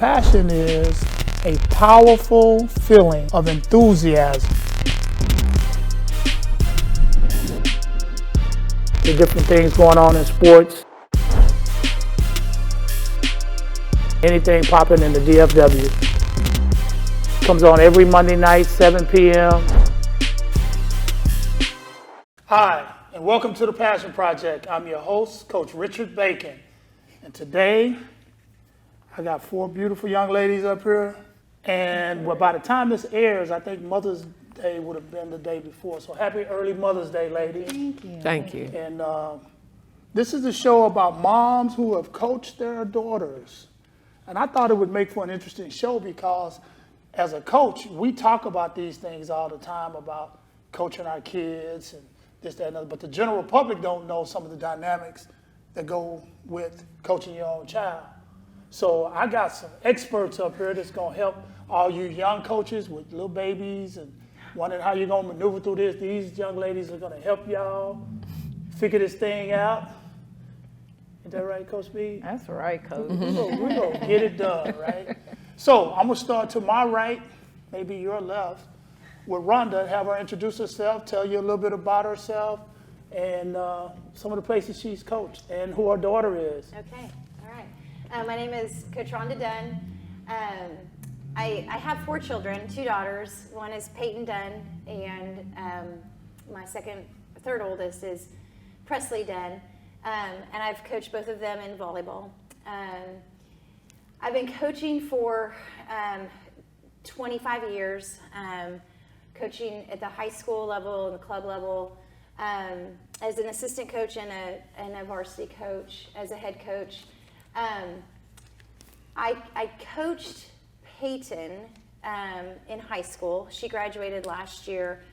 Passion is a powerful feeling of enthusiasm. The different things going on in sports. Anything popping in the DFW. Comes on every Monday night, 7 p.m. Hi, and welcome to the Passion Project. I'm your host, Coach Richard Bacon. And today, I got 4 beautiful young ladies up here. And by the time this airs, I think Mother's Day would have been the day before. So happy early Mother's Day, ladies. Thank you. Thank you. And this is a show about moms who have coached their daughters. And I thought it would make for an interesting show because as a coach, we talk about these things all the time about coaching our kids and this, that, and other. But the general public don't know some of the dynamics that go with coaching your own child. So I got some experts up here that's going to help all you young coaches with little babies and wondering how you're going to maneuver through this. These young ladies are going to help y'all figure this thing out. Is that right, Coach B? That's right, Coach. We're going to get it done, right? So I'm going to start to my right, maybe your left, with Rhonda, have her introduce herself, tell you a little bit about herself, and some of the places she's coached, and who her daughter is. Okay, all right. My name is Coach Rhonda Dunn. I have 4 children, 2 daughters. One is Peyton Dunn, and my third oldest is Presley Dunn. And I've coached both of them in volleyball. I've been coaching for 25 years, coaching at the high school level and the club level, as an assistant coach and a varsity coach, as a head coach. I coached Peyton in high school. She graduated last year.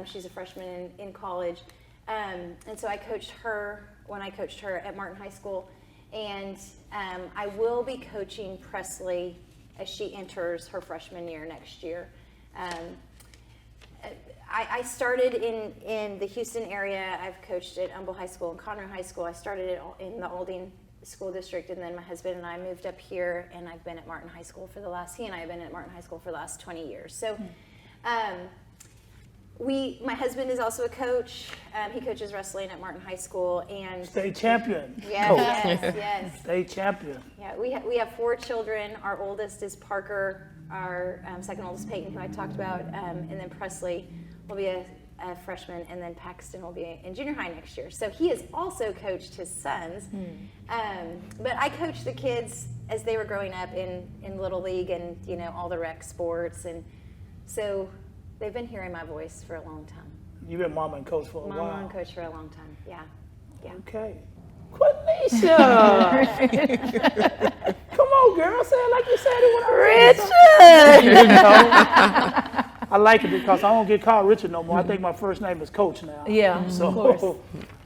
She's a freshman in college. And so I coached her when I coached her at Martin High School. And I will be coaching Presley as she enters her freshman year next year. I started in the Houston area. I've coached at Humble High School and Conroe High School. I started in the Aldine School District, and then my husband and I moved up here, and I've been at Martin High School for the last 20 years. So my husband is also a coach. He coaches wrestling at Martin High School, and State champion. Yes. State champion. Yeah, we have 4 children. Our oldest is Parker. Our second oldest, Peyton, who I talked about, and then Presley will be a freshman, and then Paxton will be in junior high next year. So he has also coached his sons. But I coached the kids as they were growing up in Little League and all the rec sports, and so they've been hearing my voice for a long time. You've been mama and coach for a while. Mama and coach for a long time, yeah. Okay. Quenisha! Come on, girl, say it like you said it when I Richard! I like it because I don't get called Richard no more. I think my first name is Coach now. Yeah, of course.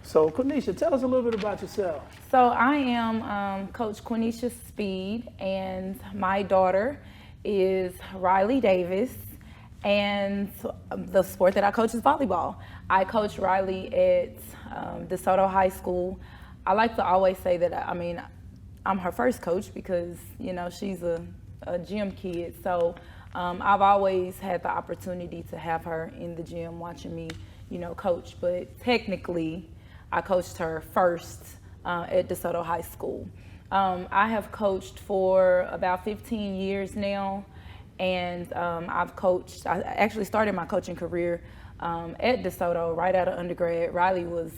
So Quenisha, tell us a little bit about yourself. So I am Coach Quenisha Speed, and my daughter is Riley Davis, and the sport that I coach is volleyball. I coach Riley at DeSoto High School. I like to always say that, I'm her first coach because, she's a gym kid. So I've always had the opportunity to have her in the gym watching me, coach. But technically, I coached her first at DeSoto High School. I have coached for about 15 years now. And I actually started my coaching career at DeSoto right out of undergrad. Riley was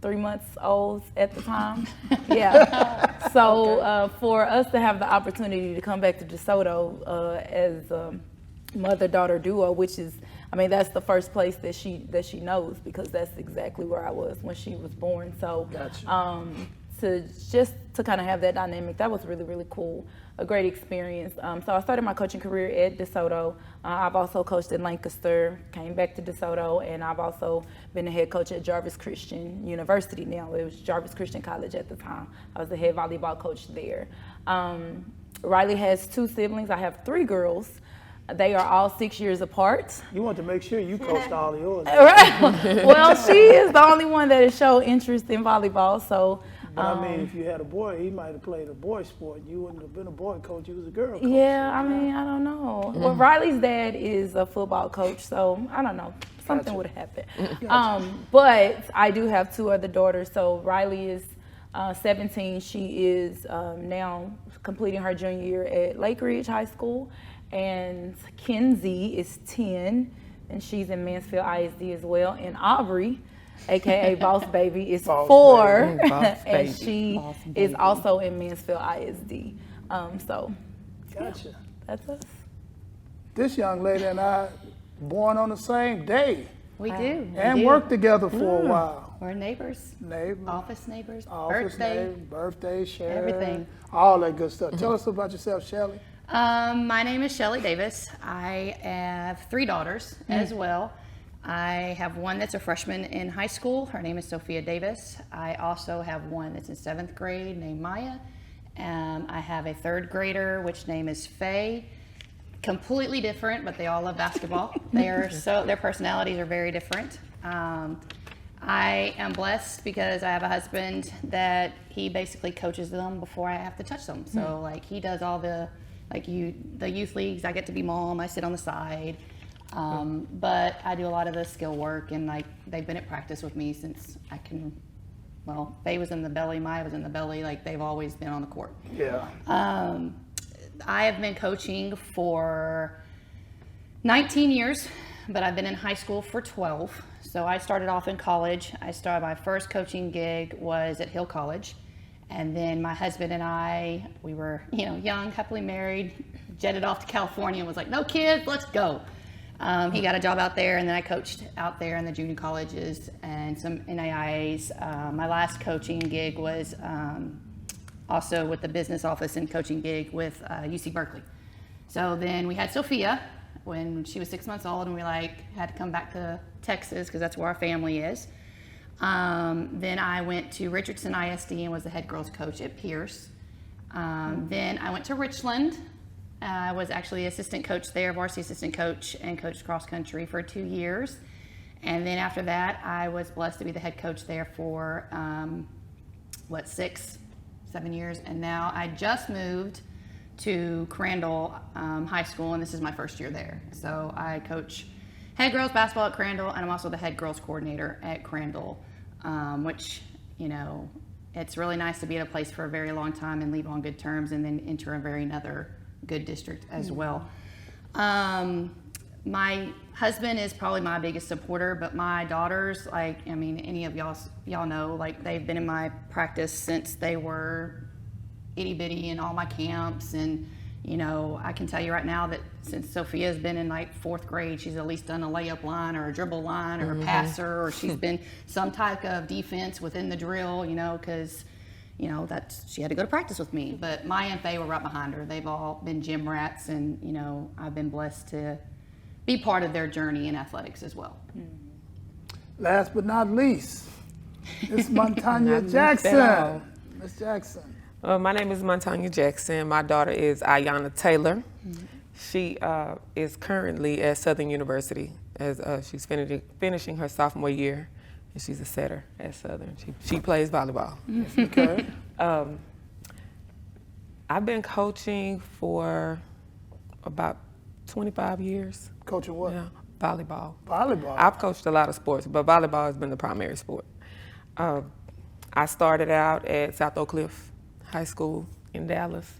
3 months old at the time. Yeah. So for us to have the opportunity to come back to DeSoto as a mother-daughter duo, which is, that's the first place that she knows, because that's exactly where I was when she was born. So Gotcha. to kind of have that dynamic, that was really, really cool. A great experience. So I started my coaching career at DeSoto. I've also coached in Lancaster, came back to DeSoto, and I've also been the head coach at Jarvis Christian University now. It was Jarvis Christian College at the time. I was the head volleyball coach there. Riley has 2 siblings. I have 3 girls. They are all 6 years apart. You want to make sure you coached all of yours. Right. Well, she is the only one that has shown interest in volleyball, so But I mean, if you had a boy, he might have played a boy sport. You wouldn't have been a boy coach. You was a girl coach. Yeah, I mean, I don't know. Well, Riley's dad is a football coach, so I don't know. Something Gotcha. would have happened. But I do have 2 other daughters. So Riley is 17. She is now completing her junior year at Lake Ridge High School. And Kenzie is 10, and she's in Mansfield ISD as well. And Aubrey, aka Boss Baby, is Boss 4, Baby. Boss and Baby. she Boss is Baby. also in Mansfield ISD. So Gotcha. that's us. This young lady and I born on the same day We do. we and do. worked together for a while. We're neighbors, Neighbor, office neighbors, office birthday. neighbor, birthday, share, everything. all that good stuff. Tell us about yourself, Shelly. My name is Shelly Davis. I have 3 daughters as well. I have one that's a freshman in high school. Her name is Sophia Davis. I also have one that's in 7th grade named Maya. I have a 3rd grader, which name is Faye. Completely different, but they all love basketball. Their personalities are very different. I am blessed because I have a husband that he basically coaches them before I have to touch them. So like he does all the youth leagues. I get to be mom. I sit on the side. But I do a lot of the skill work, and like they've been at practice with me since I can. Well, Faye was in the belly, Maya was in the belly. Like they've always been on the court. Yeah. I have been coaching for 19 years, but I've been in high school for 12. So I started off in college. My first coaching gig was at Hill College. And then my husband and I, we were, young, happily married, jetted off to California and was like, no kids, let's go. He got a job out there, and then I coached out there in the junior colleges and some NAIAs. My last coaching gig was also with the business office and coaching gig with UC Berkeley. So then we had Sophia when she was 6 months old, and we had to come back to Texas because that's where our family is. Then I went to Richardson ISD and was the head girls coach at Pierce. Then I went to Richland. I was actually assistant coach there, varsity assistant coach, and coached cross country for 2 years. And then after that, I was blessed to be the head coach there for 6, 7 years. And now I just moved to Crandall High School, and this is my first year there. So I coach head girls basketball at Crandall, and I'm also the head girls coordinator at Crandall, which, it's really nice to be at a place for a very long time and leave on good terms and then enter another good district as well. My husband is probably my biggest supporter, but my daughters, any of y'all know, they've been in my practice since they were itty bitty in all my camps. And, I can tell you right now that since Sophia's been in 4th grade, she's at least done a layup line or a dribble line or a passer, or she's been some type of defense within the drill, because she had to go to practice with me. But Maya and Faye were right behind her. They've all been gym rats, and I've been blessed to be part of their journey in athletics as well. Last but not least, Miss Montanya Not least Jackson. at all. Miss Jackson. My name is Montanya Jackson. My daughter is Ayanna Taylor. She is currently at Southern University as she's finishing her sophomore year, and she's a setter at Southern. She plays volleyball. Okay. I've been coaching for about 25 years. Coaching what? Yeah, volleyball. Volleyball. I've coached a lot of sports, but volleyball has been the primary sport. I started out at South Oak Cliff High School in Dallas.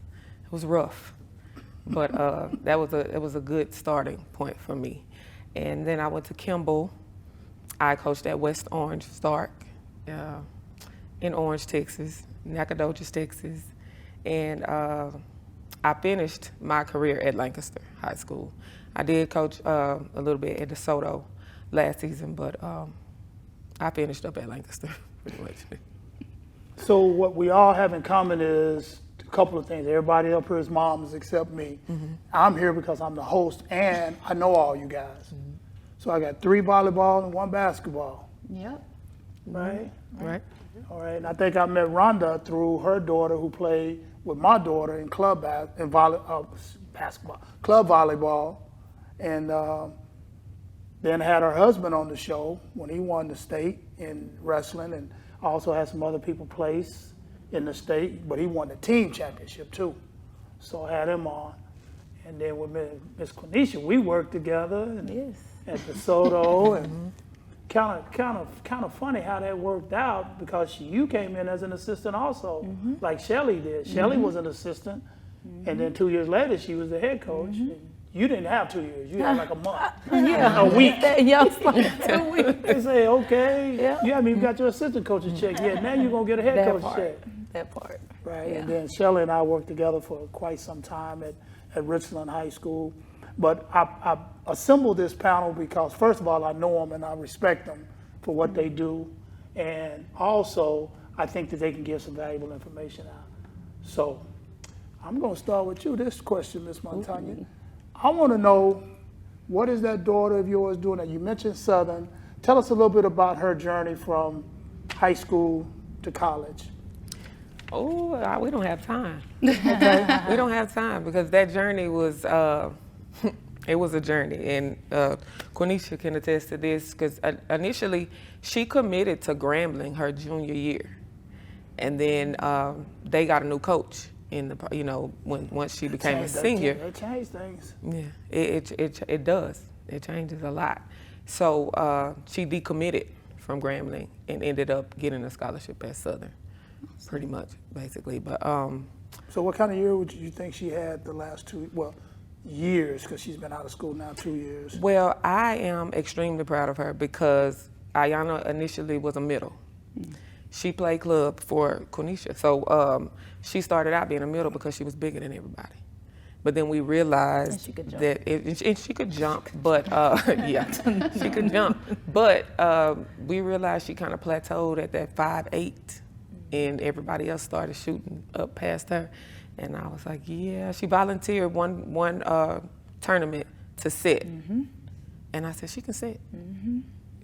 It was rough, but it was a good starting point for me. And then I went to Kimball. I coached at West Orange Stark in Orange, Texas, Nacogdoches, Texas, and I finished my career at Lancaster High School. I did coach a little bit at DeSoto last season, but I finished up at Lancaster pretty much. So what we all have in common is a couple of things. Everybody up here is moms except me. I'm here because I'm the host, and I know all you guys. So I got 3 volleyball and 1 basketball. Yep. Right? Right? All right. And I think I met Rhonda through her daughter, who played with my daughter in club basketball, club volleyball, and then had her husband on the show when he won the state in wrestling, and also had some other people place. in the state, but he won the team championship too. So I had him on. And then with Miss Quenisha, we worked together at DeSoto, and kind of funny how that worked out, because you came in as an assistant also, like Shelly did. Shelly was an assistant, and then 2 years later she was the head coach. And you didn't have 2 years; you had like a month, a week. Yeah, it's like 2 weeks. They say, okay, you haven't even got your assistant coach's check yet. Now you're gonna get a head coach's check. That part. Right, Yeah. and then Shelly and I worked together for quite some time at Richland High School. But I assembled this panel because, first of all, I know them and I respect them for what they do. And also, I think that they can give some valuable information out. So I'm going to start with you. This question, Ms. Montagna. I want to know, what is that daughter of yours doing? Now, you mentioned Southern. Tell us a little bit about her journey from high school to college. Oh, we don't have time. We don't have time, because that journey was, it was a journey. And Quenisha can attest to this, because initially she committed to Grambling her junior year. And then they got a new coach in the, once she became a senior. It changed things. Yeah, it does. It changes a lot. So she decommitted from Grambling and ended up getting a scholarship at Southern. Pretty much, basically. But so what kind of year would you think she had the last years, because she's been out of school now 2 years? Well, I am extremely proud of her, because Ayana initially was a middle. She played club for Quenisha. So she started out being a middle because she was bigger than everybody. But then we realized she could jump. and she could jump, but yeah, she could jump. But we realized she kind of plateaued at that 5'8", and everybody else started shooting up past her. And I was like, yeah. She volunteered one tournament to sit, and I said, she can sit.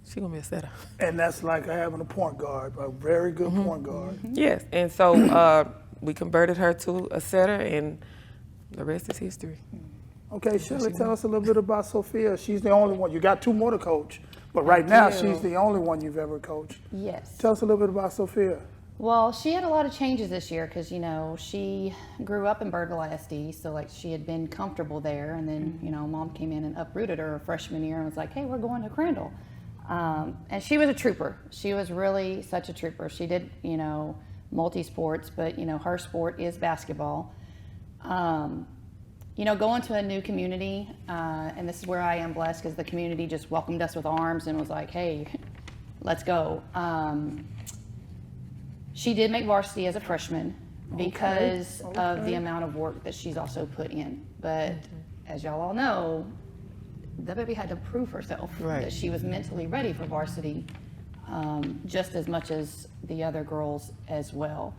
She gonna be a setter. And that's like having a point guard, a very good point guard. Yes, and so we converted her to a setter, and the rest is history. Okay, Shirley, tell us a little bit about Sophia. She's the only one. You got two more to coach, but right now she's the only one you've ever coached. Yes. Tell us a little bit about Sophia. Well, she had a lot of changes this year because, she grew up in Birdville ISD, so like she had been comfortable there, and then, mom came in and uprooted her freshman year and was like, hey, we're going to Crandall. And she was a trooper. She was really such a trooper. She did, multi-sports, but, her sport is basketball. Going to a new community, and this is where I am blessed because the community just welcomed us with arms and was like, hey, let's go. She did make varsity as a freshman because of the amount of work that she's also put in. But as y'all all know, the baby had to prove herself that she was mentally ready for varsity just as much as the other girls as well.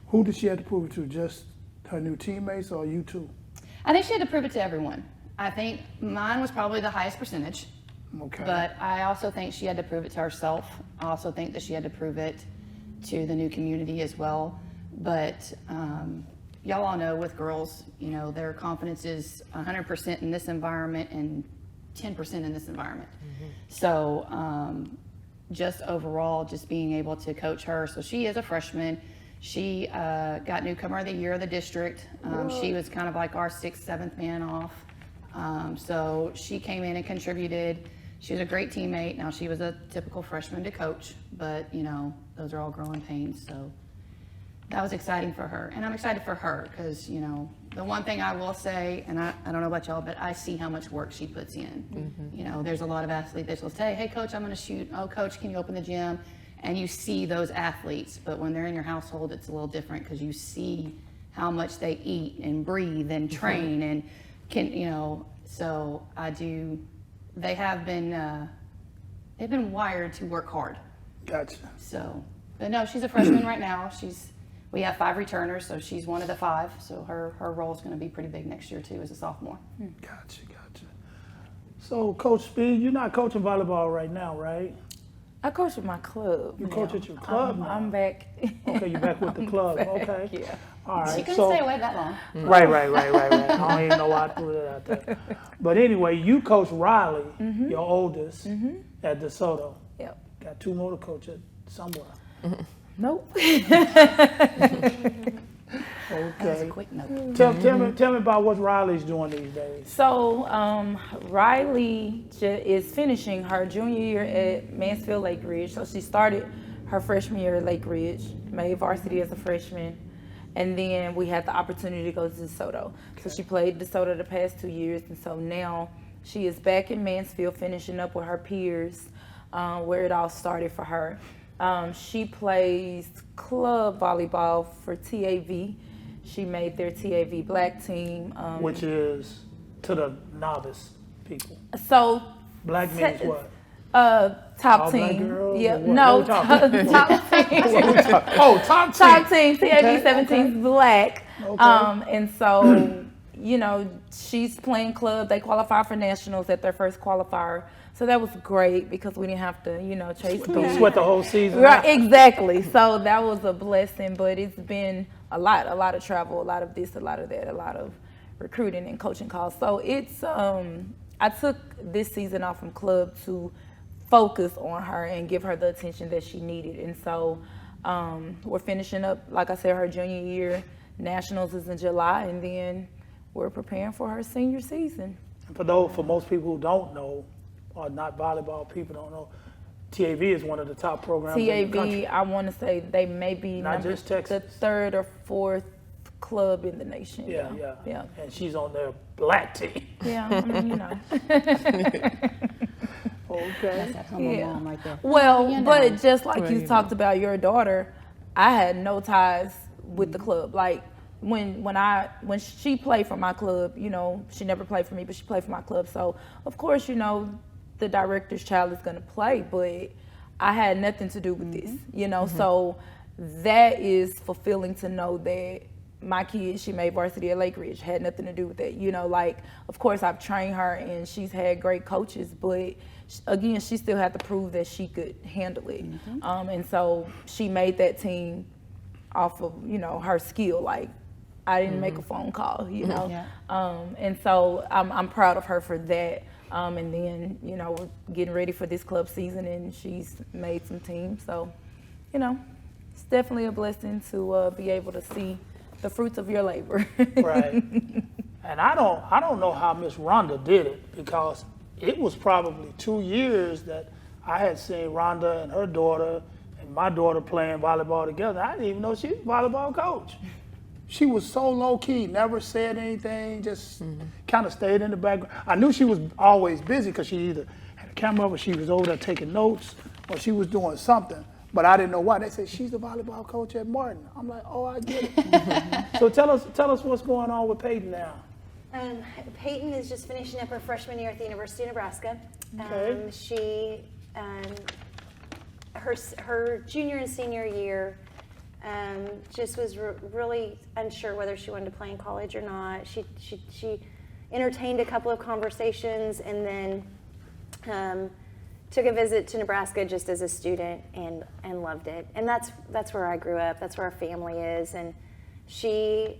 Who did she have to prove it to? Just her new teammates or you two? I think she had to prove it to everyone. I think mine was probably the highest percentage. Okay. But I also think she had to prove it to herself. I also think that she had to prove it to the new community as well. But y'all all know with girls, their confidence is 100% in this environment and 10% in this environment. So just overall, just being able to coach her. So she is a freshman. She got newcomer of the year of the district. She was kind of like our 6th, 7th man off. So she came in and contributed. She was a great teammate. Now she was a typical freshman to coach, but those are all growing pains. So that was exciting for her. And I'm excited for her because, the one thing I will say, and I don't know about y'all, but I see how much work she puts in. There's a lot of athletes that will say, hey coach, I'm gonna shoot. Oh coach, can you open the gym? And you see those athletes, but when they're in your household, it's a little different because you see how much they eat and breathe and train and so they have been, they've been wired to work hard. Gotcha. So, but no, she's a freshman right now. We have 5 returners, so she's one of the 5. So her role is going to be pretty big next year too as a sophomore. Gotcha. So Coach Speed, you're not coaching volleyball right now, right? I coach at my club. You coach at your club now? I'm back. Okay, you're back with the club. Okay. Yeah. All right. She couldn't stay away that long. Right. I don't even know why I threw that out there. But anyway, you coach Riley, your oldest, at DeSoto. Yep. Got 2 more to coach at somewhere. Nope. Okay. Quick note. Tell me about what Riley's doing these days. So Riley is finishing her junior year at Mansfield Lake Ridge. So she started her freshman year at Lake Ridge, made varsity as a freshman, and then we had the opportunity to go to DeSoto. So she played DeSoto the past 2 years, and so now she is back in Mansfield finishing up with her peers, where it all started for her. She plays club volleyball for TAV. She made their TAV black team. Which is to the novice people. So Black means what? top All black team. girls Yeah, or what? no, What we talking? top team. Oh, top team. Top team. TAV Okay, 17 is black. Okay. And so, you know, she's playing club. They qualify for nationals at their first qualifier. So that was great because we didn't have to, you know, chase Don't bees. sweat the whole season. Right, exactly. So that was a blessing, but it's been a lot of travel, a lot of this, a lot of that, a lot of recruiting and coaching calls. So it's, I took this season off from club to focus on her and give her the attention that she needed. And so we're finishing up, like I said, her junior year. Nationals is in July, and then we're preparing for her senior season. And for most people who don't know, or not volleyball people don't know, TAV is one of the top programs in the country. TAV, I want to say they may be Not just the Texas. third or fourth club in the nation. Yeah. And she's on their black team. Yeah, I mean, you know. Okay. That humble mom right there. Well, You know. but just like Well, you you talked about your daughter, I had no ties with the club. Like when she played for my club, you know, she never played for me, but she played for my club. So of course, you know, the director's child is gonna play, but I had nothing to do with this, you know. So that is fulfilling to know that my kid, she made varsity at Lake Ridge, had nothing to do with that. You know, like, of course I've trained her and she's had great coaches, but again, she still had to prove that she could handle it. And so she made that team off of, you know, her skill. Like, I didn't make a phone call, you know. Yeah. And so I'm proud of her for that. And then, you know, we're getting ready for this club season and she's made some teams. So, you know, it's definitely a blessing to be able to see the fruits of your labor. Right. And I don't know how Miss Rhonda did it, because it was probably 2 years that I had seen Rhonda and her daughter and my daughter playing volleyball together. I didn't even know she was a volleyball coach. She was so low key, never said anything, just kind of stayed in the background. I knew she was always busy because she either had a camera up or she was over there taking notes or she was doing something. But I didn't know why. They said, she's the volleyball coach at Martin. I'm like, oh, I get it. So tell us what's going on with Peyton now. Peyton is just finishing up her freshman year at the University of Nebraska. Okay. She, her junior and senior year, just was really unsure whether she wanted to play in college or not. She entertained a couple of conversations and then took a visit to Nebraska just as a student and loved it. And that's where I grew up. That's where our family is. And she,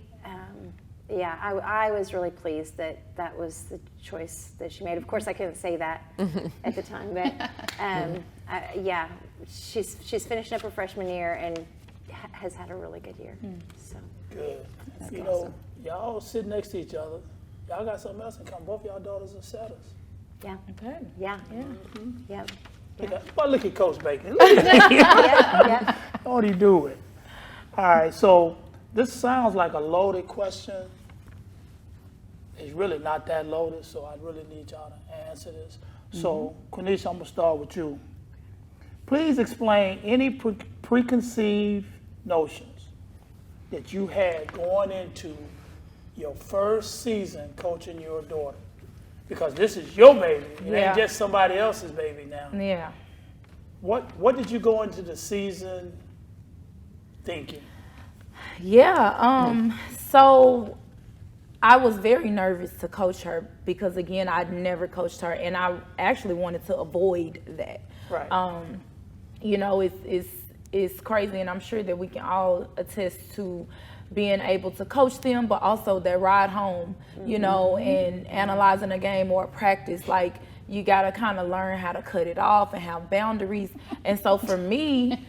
I was really pleased that was the choice that she made. Of course, I couldn't say that at the time, but she's finishing up her freshman year and has had a really good year. So Good. You know, y'all sit next to each other. Y'all got something else in common. Both y'all daughters are setters. yeah, Good. yeah, yeah. But look at Coach Bacon. Look at him. Yeah. What he doing? All right, so this sounds like a loaded question. It's really not that loaded, so I really need y'all to answer this. So, Quenisha, I'm gonna start with you. Please explain any preconceived notions that you had going into your first season coaching your daughter. Because this is your baby. It Yeah. ain't just somebody else's baby now. Yeah. What did you go into the season thinking? Yeah. So I was very nervous to coach her because, again, I'd never coached her, and I actually wanted to avoid that. Right. You know, it's crazy, and I'm sure that we can all attest to being able to coach them, but also their ride home, you know, and analyzing a game or a practice. Like, you got to kind of learn how to cut it off and have boundaries. And so for me,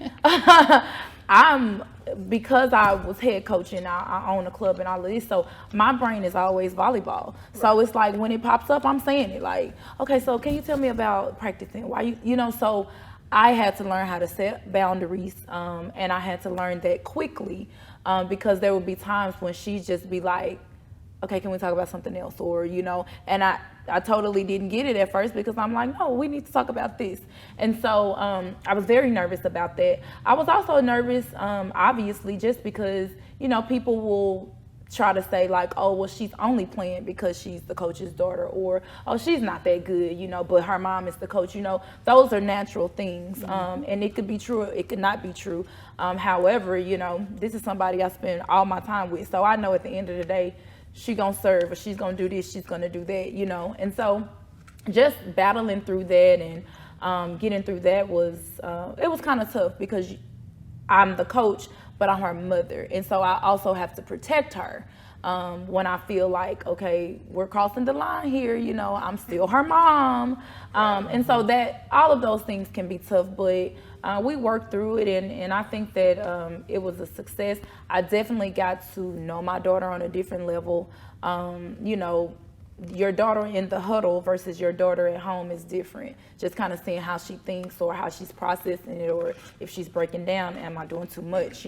Because I was head coach and I own a club and all of this, so my brain is always volleyball. So it's like when it pops up, I'm saying it like, okay, so can you tell me about practicing? Why so I had to learn how to set boundaries, and I had to learn that quickly, because there would be times when she'd just be like, okay, can we talk about something else? Or, and I totally didn't get it at first because I'm like, no, we need to talk about this. And so I was very nervous about that. I was also nervous, obviously, just because, people will try to say like, oh, well, she's only playing because she's the coach's daughter, or, oh, she's not that good, but her mom is the coach. Those are natural things. And it could be true, it could not be true. However, this is somebody I spend all my time with. So I know at the end of the day, she gonna serve, or she's gonna do this, she's gonna do that, And so just battling through that and getting through that was, it was kind of tough because I'm the coach, but I'm her mother. And so I also have to protect her when I feel like, okay, we're crossing the line here, I'm still her mom. And so that all of those things can be tough, but we worked through it, and I think that it was a success. I definitely got to know my daughter on a different level. Your daughter in the huddle versus your daughter at home is different. Just kind of seeing how she thinks or how she's processing it, or if she's breaking down, am I doing too much,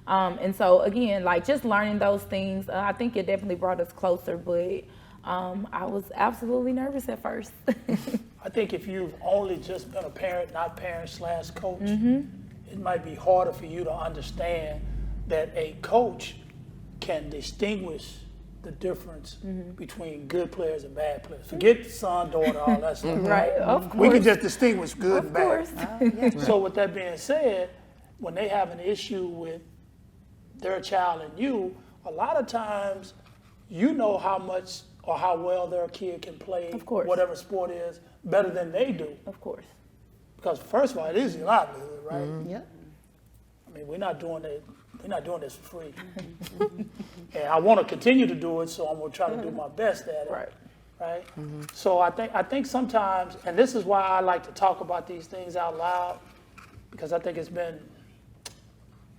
And so again, like just learning those things, I think it definitely brought us closer, but I was absolutely nervous at first. I think if you've only just been a parent, not parent/coach, it might be harder for you to understand that a coach can distinguish the difference between good players and bad players. Forget son, daughter, all that stuff. Right, of course. We can just distinguish good and Of bad. course. So with that being said, when they have an issue with their child and you, a lot of times you know how much or how well their kid can play Of course. whatever sport is better than they do. Of course. Because first of all, it is your livelihood, right? Yep. I mean, we're not doing this for free. And I want to continue to do it, so I'm going to try to do my best at it. Right? So I think sometimes, and this is why I like to talk about these things out loud, because I think it's been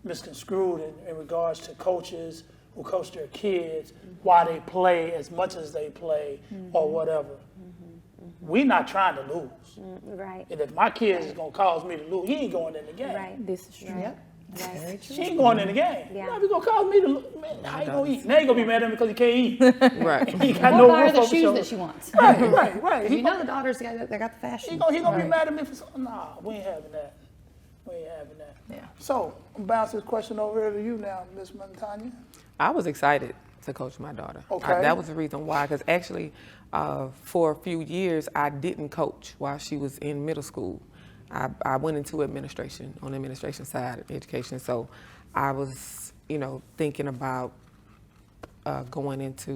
misconstrued in regards to coaches who coach their kids, why they play as much as they play or whatever. We're not trying to lose. Right. And if my kid is going to cause me to lose, he ain't going in the game. Right. This is true. Yep. Right. She ain't going in the game. Yeah. Now, if you going to cause me to lose, man, how you going to eat? Now you going to be mad at me because he can't eat. Right. He got Or no buy her roof the over shoes shoulder. that she wants. Right. You know the daughters, they got the fashion. He gonna be mad at me for something. Nah, we ain't having that. We ain't having that. Yeah. So, I'm bouncing this question over here to you now, Miss Montanya. I was excited to coach my daughter. Okay. That was the reason why, because actually, for a few years, I didn't coach while she was in middle school. I went into administration, on the administration side of education, so I was, thinking about going into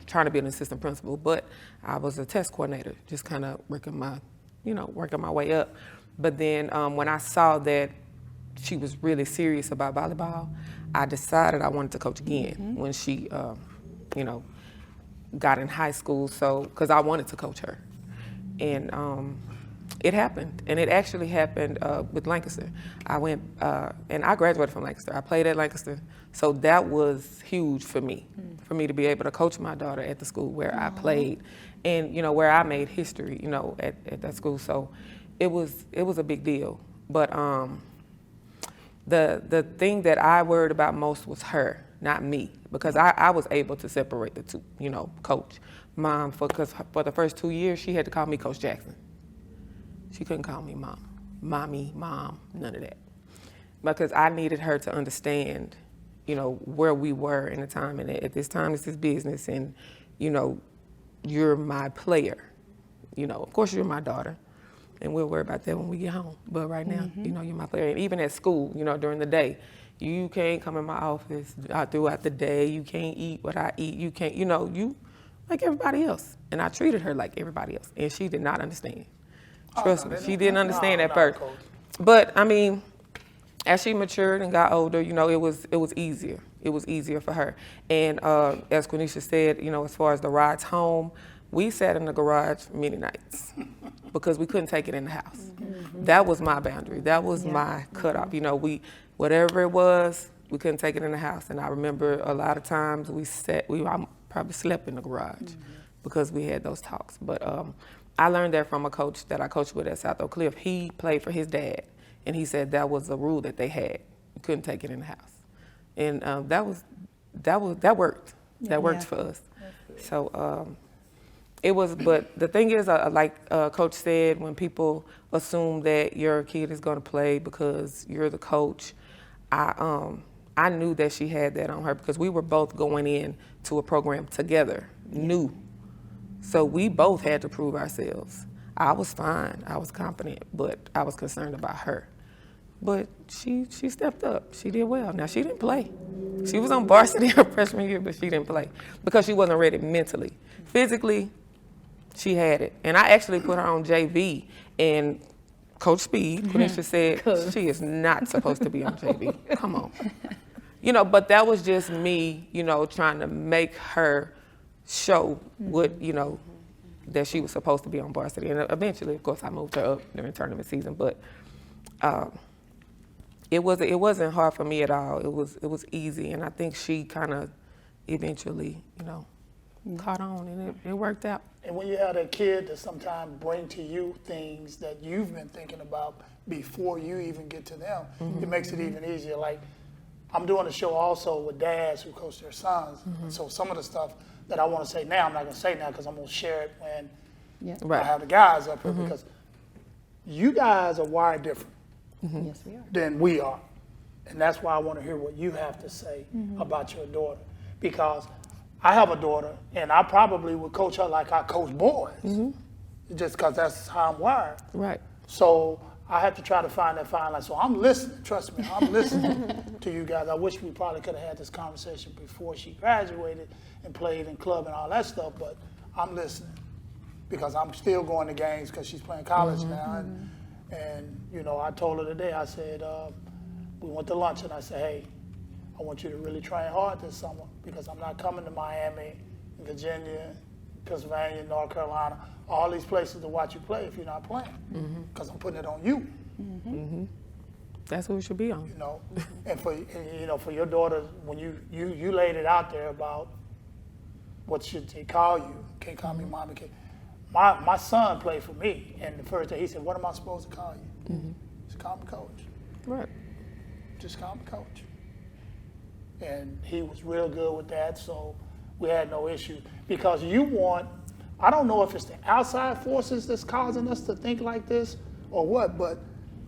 trying to be an assistant principal, but I was a test coordinator, just kind of working my way up. But then when I saw that she was really serious about volleyball, I decided I wanted to coach again when she, got in high school. So, because I wanted to coach her, and it happened, and it actually happened with Lancaster. I went and I graduated from Lancaster. I played at Lancaster, so that was huge for me to be able to coach my daughter at the school where I played, and where I made history, at that school. So it was a big deal. But the thing that I worried about most was her, not me, because I was able to separate the two, coach. Mom, because for the first 2 years, she had to call me Coach Jackson. She couldn't call me mom, mommy, mom, none of that. Because I needed her to understand, where we were in the time. And at this time, it's this business, and, you're my player. Of course, you're my daughter. And we'll worry about that when we get home. But right now, you're my player. And even at school, during the day, you can't come in my office throughout the day. You can't eat what I eat. You can't, you like everybody else. And I treated her like everybody else. And she did not understand. Trust me, she didn't understand at first. Coach. But I mean, as she matured and got older, it was easier. It was easier for her. And as Quenisha said, as far as the rides home, we sat in the garage many nights because we couldn't take it in the house. That was my boundary. That was my cutoff. You know, whatever it was, we couldn't take it in the house. And I remember a lot of times I probably slept in the garage because we had those talks. But I learned that from a coach that I coached with at South Oak Cliff. He played for his dad, and he said that was a rule that they had. You couldn't take it in the house. And that worked. That worked for us. So it was, but the thing is, like Coach said, when people assume that your kid is going to play because you're the coach, I knew that she had that on her because we were both going in to a program together, new. So we both had to prove ourselves. I was fine, I was confident, but I was concerned about her. But she stepped up, she did well. Now she didn't play. She was on varsity her freshman year, but she didn't play because she wasn't ready mentally. Physically, she had it. And I actually put her on JV, and Coach Speed, Quenisha said, she is not supposed to be on JV. Come on. You know, but that was just me, you know, trying to make her show what, you know, that she was supposed to be on varsity. And eventually, of course, I moved her up during tournament season, but it wasn't hard for me at all. It was easy, and I think she kind of eventually, you know, caught on, and it worked out. And when you have a kid that sometimes bring to you things that you've been thinking about before you even get to them, it makes it even easier. Like, I'm doing a show also with dads who coach their sons. So some of the stuff that I want to say now, I'm not going to say now because I'm going to share it when I have the guys up here, because you guys are wired different Yes, we are. than we are. And that's why I want to hear what you have to say about your daughter. Because I have a daughter, and I probably would coach her like I coach boys, just because that's how I'm wired. Right. So I had to try to find that fine line. So I'm listening, trust me, I'm listening to you guys. I wish we probably could have had this conversation before she graduated and played in club and all that stuff, but I'm listening because I'm still going to games because she's playing college now. And, you know, I told her today, I said, we went to lunch, and I said, hey, I want you to really train hard this summer because I'm not coming to Miami, Virginia, Pennsylvania, North Carolina, all these places to watch you play if you're not playing, because I'm putting it on you. That's what it should be on. You know, and for your daughter, when you laid it out there about what should they call you? Can't call me mommy. My son played for me, and the first day he said, "What am I supposed to call you?" Just call me coach. Right. Just call me coach. And he was real good with that, so we had no issue. Because I don't know if it's the outside forces that's causing us to think like this or what, but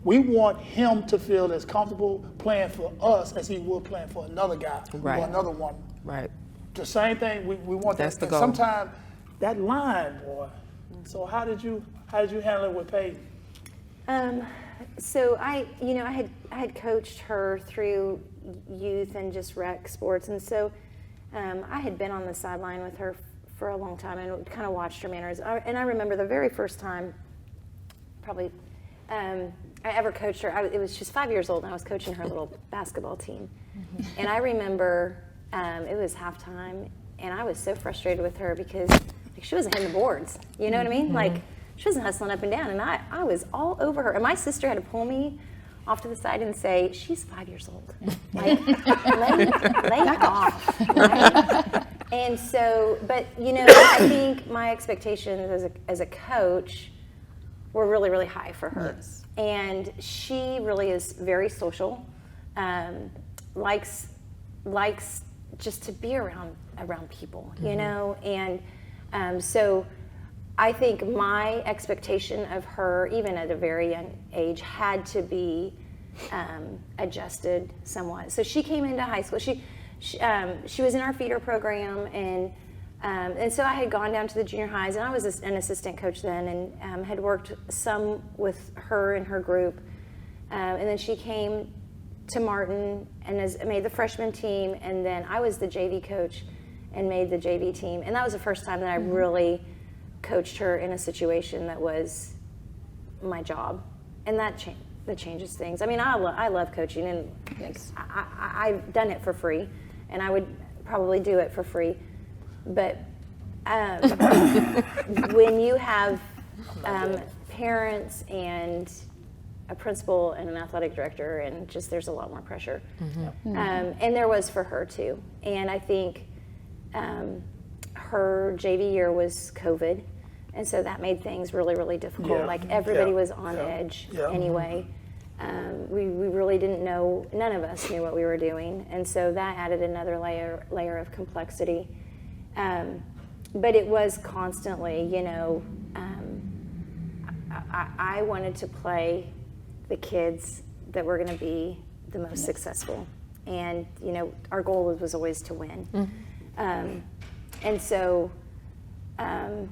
we want him to feel as comfortable playing for us as he would playing for another guy or another woman. Right. The same thing, we want That's that. the goal. Sometimes that line, boy. So how did you handle it with Peyton? So I had coached her through youth and just rec sports, and so I had been on the sideline with her for a long time and kind of watched her manners. And I remember the very first time, probably I ever coached her. It was she's 5 years old, and I was coaching her little basketball team. And I remember it was halftime, and I was so frustrated with her because she wasn't hitting the boards. You know what I mean? Like, she wasn't hustling up and down, and I was all over her. And my sister had to pull me off to the side and say, she's 5 years old. Like, lay off. Right? And so, but, you know, I think my expectations as a coach were really, really high for her. Yes. And she really is very social, likes just to be around people, you know? And so I think my expectation of her, even at a very young age, had to be adjusted somewhat. So she came into high school. She was in our feeder program, and so I had gone down to the junior highs, and I was an assistant coach then, and had worked some with her and her group. And then she came to Martin and made the freshman team, and then I was the JV coach and made the JV team. And that was the first time that I really coached her in a situation that was my job, and that changes things. I mean, I love coaching, and I've done it for free, and I would probably do it for free. But when you have parents and a principal and an athletic director, and just there's a lot more pressure. And there was for her too. And I think her JV year was COVID, and so that made things really, really difficult. Yeah. Like everybody Yeah. was on Yeah. edge Yeah. anyway. We really didn't know, none of us knew what we were doing, and so that added another layer of complexity. But it was constantly, you know, I wanted to play the kids that were going to be the most successful, and you know, our goal was always to win. And so the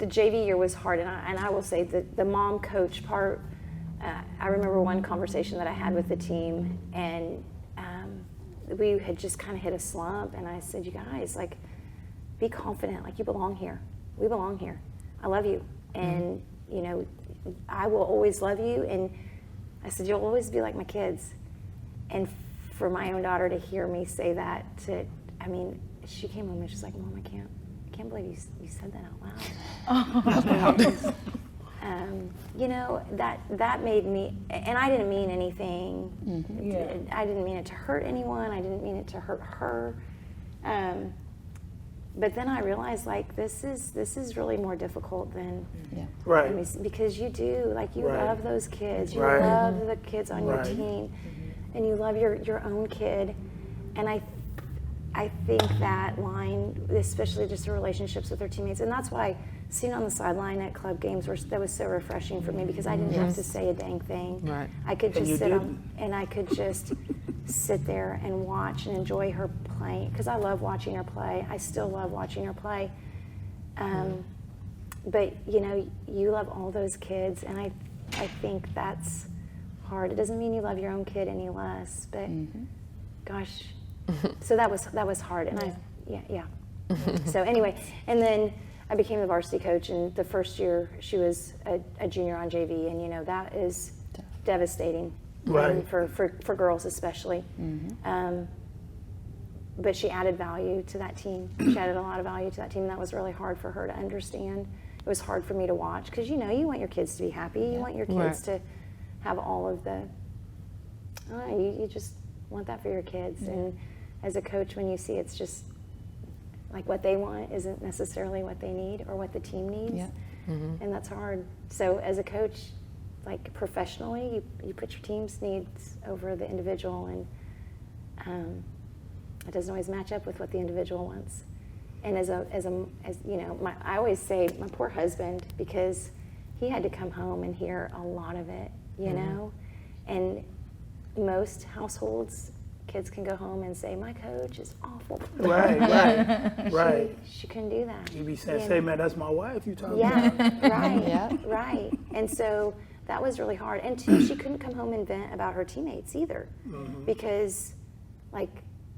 JV year was hard, and I will say that the mom coach part, I remember one conversation that I had with the team, and we had just kind of hit a slump, and I said, you guys, like, be confident, like, you belong here. We belong here. I love you, and you know, I will always love you, and I said, you'll always be like my kids. And for my own daughter to hear me say that, I mean, she came home and she's like, Mom, I can't believe you said that out loud. You know, that made me, and I didn't mean anything. I didn't mean it to hurt anyone. I didn't mean it to hurt her. But then I realized, like, this is really more difficult than, Right. I mean, because you do, like, you Right. love those kids. You Right. love the kids on your Right. team, and you love your own kid. And I think that line, especially just the relationships with their teammates, and that's why sitting on the sideline at club games that was so refreshing for me, because I didn't have to say a dang thing. Right. I could And just you sit didn't. on, and I could just sit there and watch and enjoy her playing, because I love watching her play. I still love watching her play. But you know, you love all those kids, and I think that's hard. It doesn't mean you love your own kid any less, but gosh, so that was hard, and yeah. So anyway, and then I became the varsity coach, and the first year she was a junior on JV, and you know, that is devastating, Right. for girls especially. But she added value to that team. She added a lot of value to that team, and that was really hard for her to understand. It was hard for me to watch, because you know, you want your kids to be happy. You want your kids to have all of the, you just want that for your kids. And as a coach, when you see it's just like what they want isn't necessarily what they need or what the team needs, and that's hard. So as a coach, like professionally, you put your team's needs over the individual, and it doesn't always match up with what the individual wants. And as you know, I always say my poor husband, because he had to come home and hear a lot of it, you know, and most households, kids can go home and say, my coach is awful. Right. She couldn't do that. You be saying, You say, know? man, that's my wife you talking Yeah, about. right, right. And so that was really hard. And two, she couldn't come home and vent about her teammates either, because, like,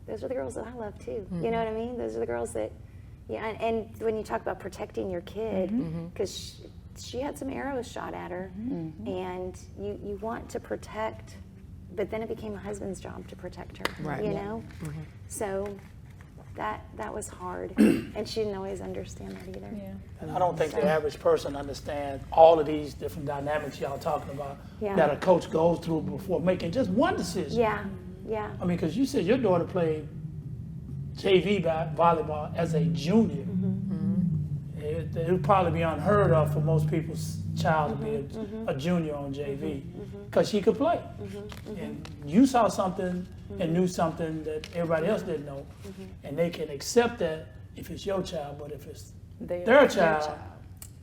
those are the girls that I love too. You know what I mean? Those are the girls that, and when you talk about protecting your kid, because she had some arrows shot at her, and you want to protect, but then it became a husband's job to protect her, Right. you know? So that was hard, and she didn't always understand that either. And I don't think the average person understands all of these different dynamics y'all talking about that a coach goes through before making just one decision. Yeah. I mean, because you said your daughter played JV volleyball as a junior. It would probably be unheard of for most people's child to be a junior on JV, because she could play. And you saw something and knew something that everybody else didn't know, and they can accept that if it's your child, but if it's their child,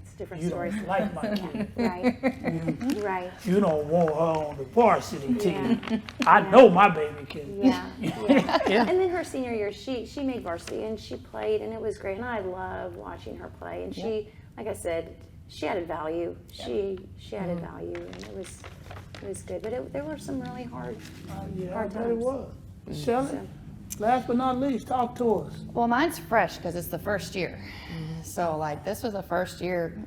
It's a different you story. don't like my kid. Right, right. You don't want her on the varsity team. I know my baby can. Yeah. And then her senior year, she made varsity, and she played, and it was great. And I loved watching her play. And she, like I said, she added value. She added value, and it was good. But there were some really hard I hard bet it times. was. Shelley, last but not least, talk to us. Well, mine's fresh because it's the first year. So, like, this was the first year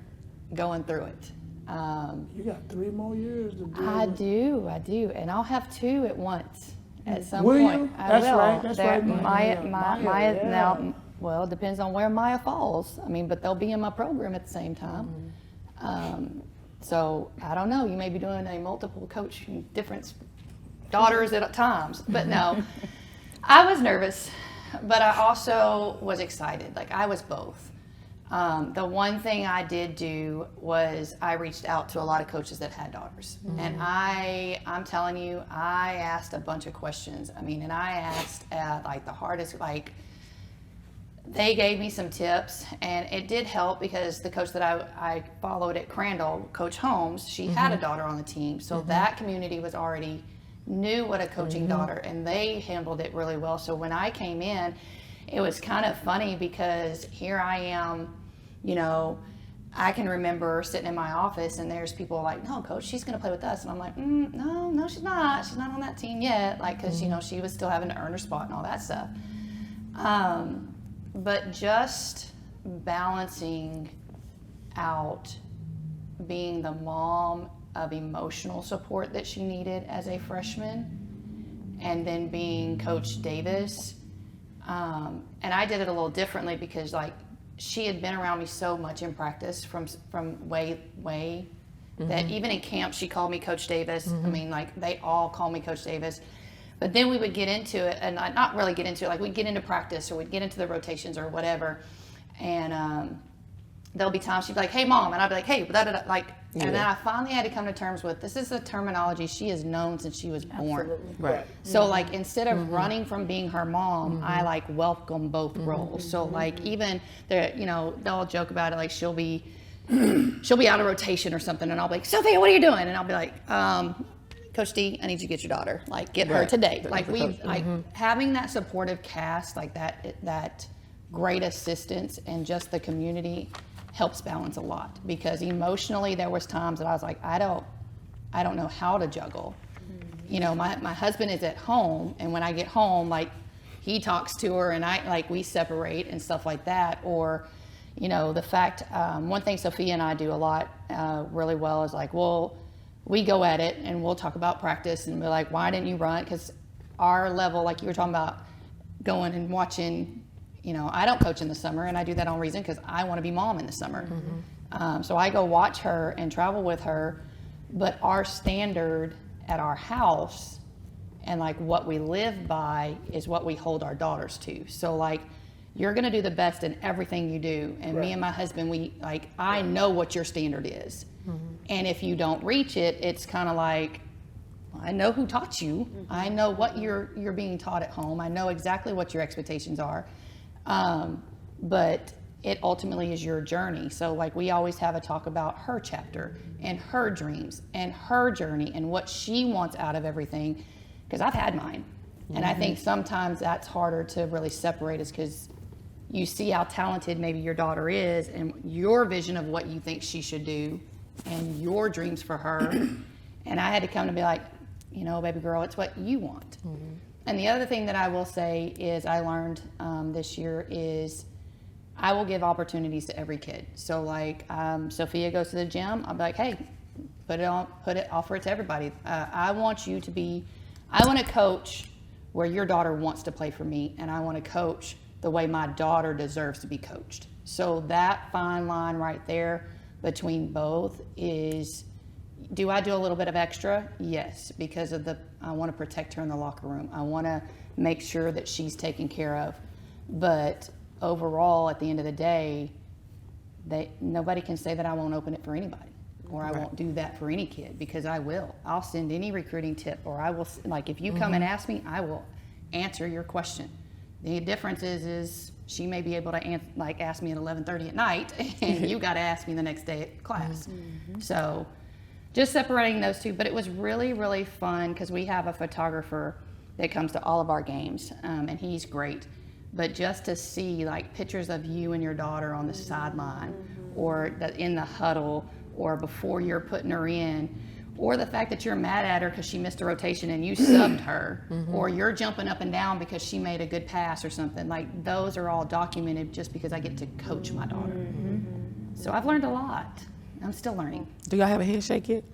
going through it. You got 3 more years to do. I do. And I'll have 2 at once at some Will point. you? I That's will. right, that's right. Maya, Maya, yeah. now, well, it depends on where Maya falls. I mean, but they'll be in my program at the same time. So I don't know, you may be doing a multiple coaching different daughters at times, but no, I was nervous, but I also was excited. Like I was both. The one thing I did do was I reached out to a lot of coaches that had daughters. And I'm telling you, I asked a bunch of questions. I mean, and I asked like the hardest, like they gave me some tips, and it did help because the coach that I followed at Crandall, Coach Holmes, she had a daughter on the team. So that community was already knew what a coaching daughter, and they handled it really well. So when I came in, it was kind of funny because here I am, you know, I can remember sitting in my office and there's people like, no, coach, she's going to play with us. And I'm like, no, she's not. She's not on that team yet. Like, because, you know, she was still having to earn her spot and all that stuff. But just balancing out being the mom of emotional support that she needed as a freshman, and then being Coach Davis. And I did it a little differently because, like, she had been around me so much in practice from way that even in camp she called me Coach Davis. I mean, like, they all call me Coach Davis. But then we would get into it, and not really get into it, like we'd get into practice or we'd get into the rotations or whatever, and there'll be times she'd be like, hey mom, and I'd be like, hey, like, and then I finally had to come to terms with, this is the terminology she has known since she was born. Absolutely. Right. So like, instead of running from being her mom, I like welcome both roles. So like, even there, you know, they'll joke about it, like she'll be out of rotation or something, and I'll be like, Sophia, what are you doing? And I'll be like, Coach D, I need you to get your daughter, like get her today. Like having that supportive cast, like that great assistance, and just the community helps balance a lot, because emotionally there was times that I was like, I don't know how to juggle. You know, my husband is at home, and when I get home, like he talks to her and we separate and stuff like that. Or, you know, the fact, one thing Sophia and I do a lot really well is like, we go at it and we'll talk about practice and we're like, why didn't you run? Because our level, like you were talking about, going and watching, you know, I don't coach in the summer, and I do that on reason because I want to be mom in the summer. So I go watch her and travel with her, but our standard at our house and like what we live by is what we hold our daughters to. So like, you're going to do the best in everything you do. And me and my husband, we like, I know what your standard is. And if you don't reach it, it's kind of like, I know who taught you. I know what you're being taught at home. I know exactly what your expectations are. But it ultimately is your journey. So like, we always have a talk about her chapter and her dreams and her journey and what she wants out of everything. Because I've had mine. And I think sometimes that's harder to really separate, is because you see how talented maybe your daughter is and your vision of what you think she should do and your dreams for her. And I had to come to be like, you know, baby girl, it's what you want. And the other thing that I will say is I learned this year is I will give opportunities to every kid. So like, Sophia goes to the gym, I'll be like, hey, offer it to everybody. I want to coach where your daughter wants to play for me, and I want to coach the way my daughter deserves to be coached. So that fine line right there between both is, do I do a little bit of extra? Yes, because I want to protect her in the locker room. I want to make sure that she's taken care of. But overall, at the end of the day, nobody can say that I won't open it for anybody, or I won't do that for any kid, because I will. I'll send any recruiting tip, or I will, like, if you come and ask me, I will answer your question. The difference is she may be able to ask me at 11:30 at night, and you got to ask me the next day at class. So just separating those two. But it was really, really fun, because we have a photographer that comes to all of our games, and he's great. But just to see like pictures of you and your daughter on the sideline, or in the huddle, or before you're putting her in, or the fact that you're mad at her because she missed a rotation and you subbed her, or you're jumping up and down because she made a good pass or something, like those are all documented just because I get to coach my daughter. So I've learned a lot. I'm still learning. Do y'all have a handshake yet?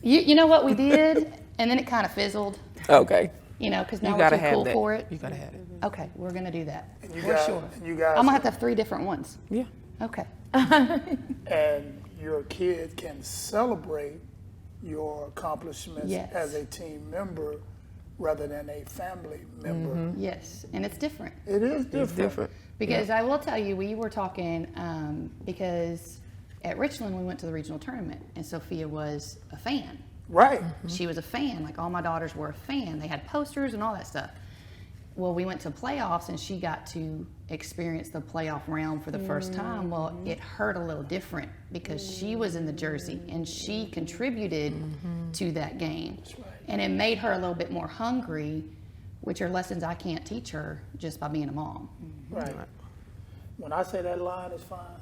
You know what we did, and then it kind of fizzled. Okay. You know, because now You we're gotta too have cool that. for it. You gotta have it. Okay, we're gonna do that. You For guys- sure. you guys- I'm gonna have to have 3 different ones. Yeah. Okay. And your kid can celebrate your accomplishments Yes. as a team member rather than a family member. Yes, and it's different. It is different. It's different. Because I will tell you, we were talking because at Richland we went to the regional tournament, and Sophia was a fan. Right. She was a fan. Like all my daughters were a fan. They had posters and all that stuff. Well, we went to playoffs, and she got to experience the playoff round for the first time. Well, it hurt a little different because she was in the jersey and she contributed to that game. That's right. And it made her a little bit more hungry, which are lessons I can't teach her just by being a mom. Right. When I say that line is fine,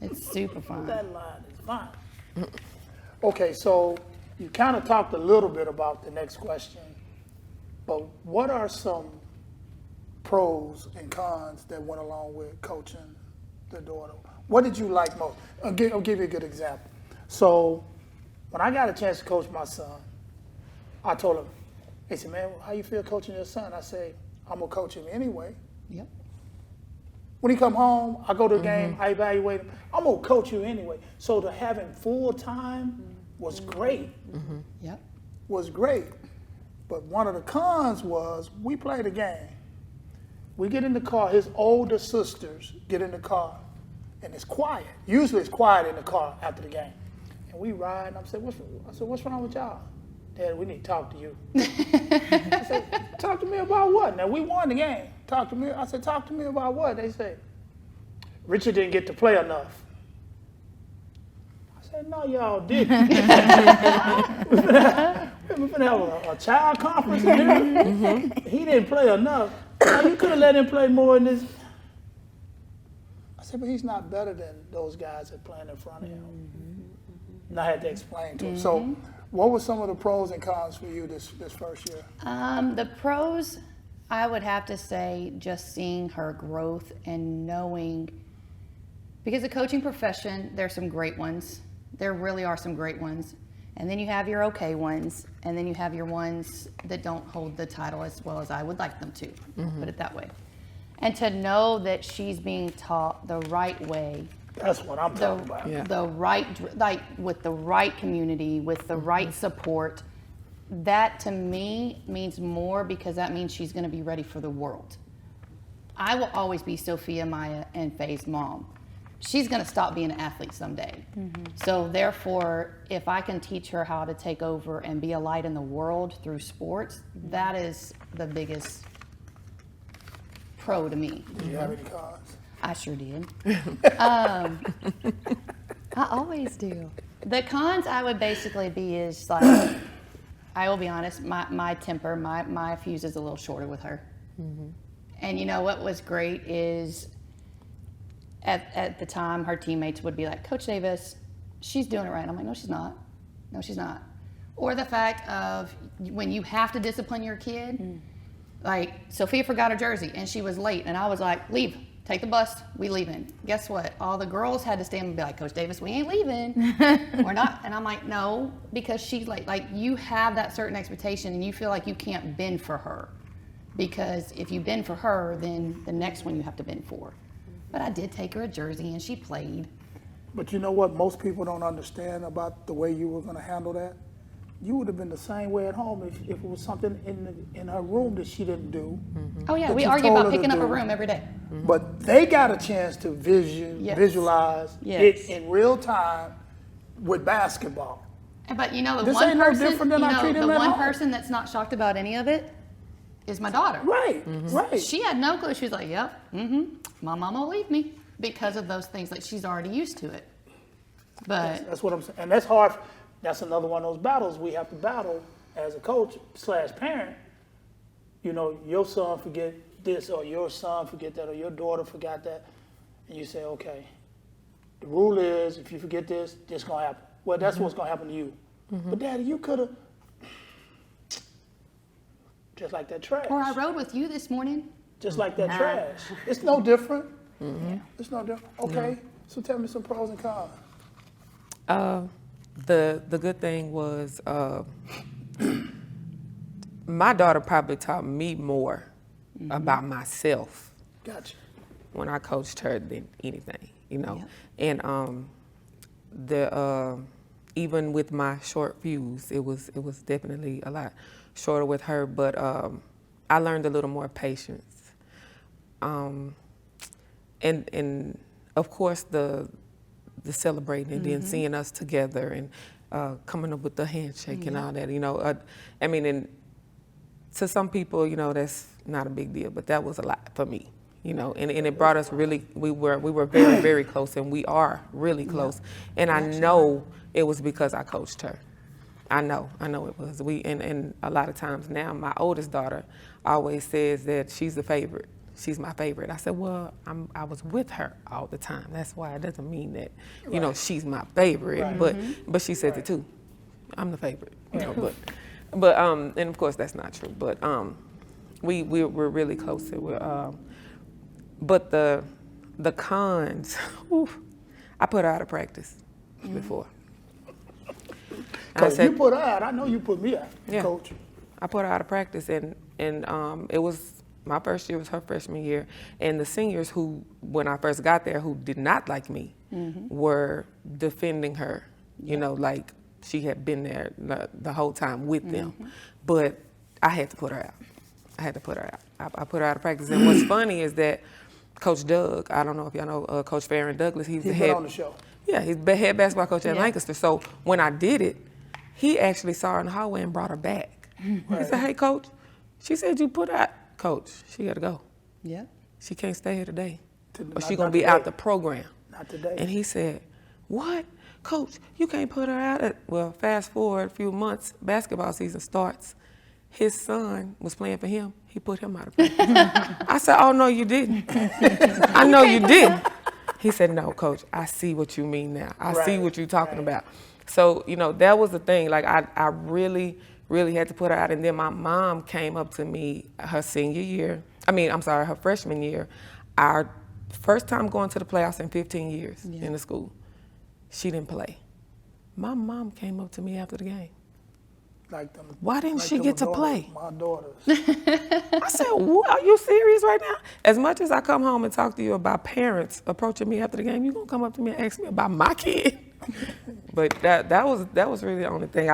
It's super fun. that line is fine. Okay, so you kind of talked a little bit about the next question, but what are some pros and cons that went along with coaching the daughter? What did you like most? I'll give you a good example. So when I got a chance to coach my son, I told him, he said, man, how you feel coaching your son? I said, I'm going to coach him anyway. Yep. When he come home, I go to the game, I evaluate him. I'm going to coach you anyway. So to have him full time was great. Yep. Was great. But one of the cons was we played a game. We get in the car, his older sisters get in the car, and it's quiet. Usually it's quiet in the car after the game. And we ride, and I said, what's wrong with y'all? Dad, we need to talk to you. I said, talk to me about what? Now, we won the game. Talk to me. I said, talk to me about what? They said, Richard didn't get to play enough. I said, no, y'all didn't. We're going to have a child conference in here. He didn't play enough. Now, you could have let him play more in this. I said, but he's not better than those guys that playing in front of him. And I had to explain to him. So what were some of the pros and cons for you this first year? The pros, I would have to say just seeing her growth and knowing, because the coaching profession, there's some great ones. There really are some great ones. And then you have your okay ones, and then you have your ones that don't hold the title as well as I would like them to, put it that way. And to know that she's being taught the right way, That's what I'm talking about. Yeah. the right, like with the right community, with the right support, that to me means more because that means she's going to be ready for the world. I will always be Sophia, Maya, and Faye's mom. She's going to stop being an athlete someday. So therefore, if I can teach her how to take over and be a light in the world through sports, that is the biggest pro to me. Do you have any cons? I sure did. I always do. The cons I would basically be is like, I will be honest, my temper, my fuse is a little shorter with her. And you know what was great is at the time her teammates would be like, Coach Davis, she's doing it right. I'm like, no, she's not. No, she's not. Or the fact of when you have to discipline your kid, like Sophia forgot her jersey and she was late and I was like, leave. Take the bus, we leaving. Guess what? All the girls had to stand and be like, Coach Davis, we ain't leaving. We're not. And I'm like, no, because she's late. Like you have that certain expectation and you feel like you can't bend for her. Because if you bend for her, then the next one you have to bend for. But I did take her a jersey and she played. But you know what most people don't understand about the way you were going to handle that? You would have been the same way at home if it was something in her room that she didn't do. Oh yeah, that we you argue told about her to picking up a do. room every day. But they got a chance to Yes. visualize Yes. it in real time with basketball. But you know, the This one ain't no person, different than I treat the him at one home. person that's not shocked about any of it is my daughter. Right, right. She had no clue. She was like, yep, my mama will leave me because of those things. Like she's already used to it. But That's what I'm saying. And that's hard. That's another one of those battles we have to battle as a coach / parent. You know, your son forget this or your son forget that or your daughter forgot that. And you say, okay, the rule is if you forget this, this going to happen. Well, that's what's going to happen to you. But Daddy, you could have, just like that trash. or I rode with you this morning. Just like that trash. It's no different. It's no different. Okay, so tell me some pros and cons. The good thing was my daughter probably taught me more about myself Gotcha. when I coached her than anything, you know. Yep. And even with my short fuse, it was definitely a lot shorter with her. But I learned a little more patience, and of course the celebrating and then seeing us together and coming up with the handshake and all that. I mean, and to some people, that's not a big deal, but that was a lot for me. And it brought us really, we were very, very close, and we are really close. And I know it was because I coached her. I know it was. And a lot of times now, my oldest daughter always says that she's the favorite. She's my favorite. I said, well, I was with her all the time. That's why it doesn't mean that, she's my favorite. Right. But she says it too. I'm the favorite. But and of course that's not true. But we were really close. But the cons, I put her out of practice before. Because you put her out, I know you put me out, Coach. I put her out of practice, and it was my first year was her freshman year, and the seniors who, when I first got there, who did not like me, were defending her, like she had been there the whole time with them. But I had to put her out. I put her out of practice. And what's funny is that Coach Doug, I don't know if y'all know Coach Farron Douglas, he's the head on the show. Yeah, he's the head basketball coach at Lancaster. So when I did it, he actually saw her in the hallway and brought her back. Right. He said, hey, Coach, she said you put out. Coach, she got to go. Yeah. She can't stay here today. Or she going to be out the program. Not today. And he said, what? Coach, you can't put her out. Well, fast forward a few months, basketball season starts. His son was playing for him. He put him out of practice. I said, oh, no, you didn't. I know you didn't. He said, no, Coach, I see what you mean now. I see what you're talking about. So, that was the thing. Like, I really had to put her out. And then my mom came up to me her senior year. Her freshman year. Our first time going to the playoffs in 15 years in the school. She didn't play. My mom came up to me after the game. Why didn't she get to play? My daughters. I said, are you serious right now? As much as I come home and talk to you about parents approaching me after the game, you gonna come up to me and ask me about my kid? But that was really the only thing.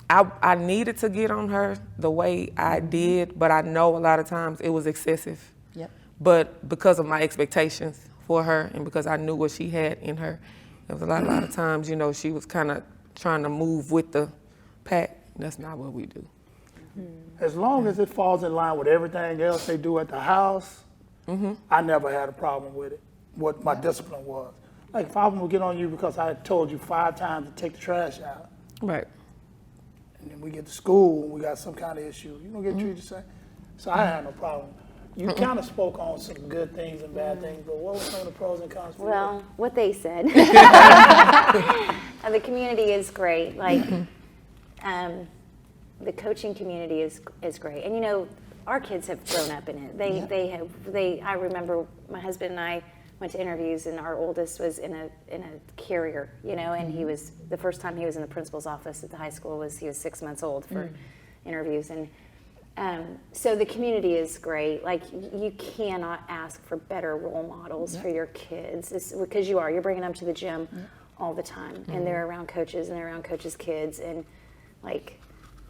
I needed to get on her the way I did, but I know a lot of times it was excessive. Yep. But because of my expectations for her and because I knew what she had in her, there was a lot of times, she was kind of trying to move with the pack. That's not what we do. As long as it falls in line with everything else they do at the house, I never had a problem with it, what my discipline was. Like if I would get on you because I told you 5 times to take the trash out. Right. And then we get to school and we got some kind of issue. You don't get treated the same. So I had no problem. You kind of spoke on some good things and bad things, but what were some of the pros and cons for you? What they said. The community is great. Like, the coaching community is great. And our kids have grown up in it. I remember my husband and I went to interviews, and our oldest was in a carrier, and he was, the first time he was in the principal's office at the high school he was 6 months old for interviews. And so the community is great. Like, you cannot ask for better role models for your kids, because you're bringing them to the gym all the time, and they're around coaches and they're around coaches' kids, and like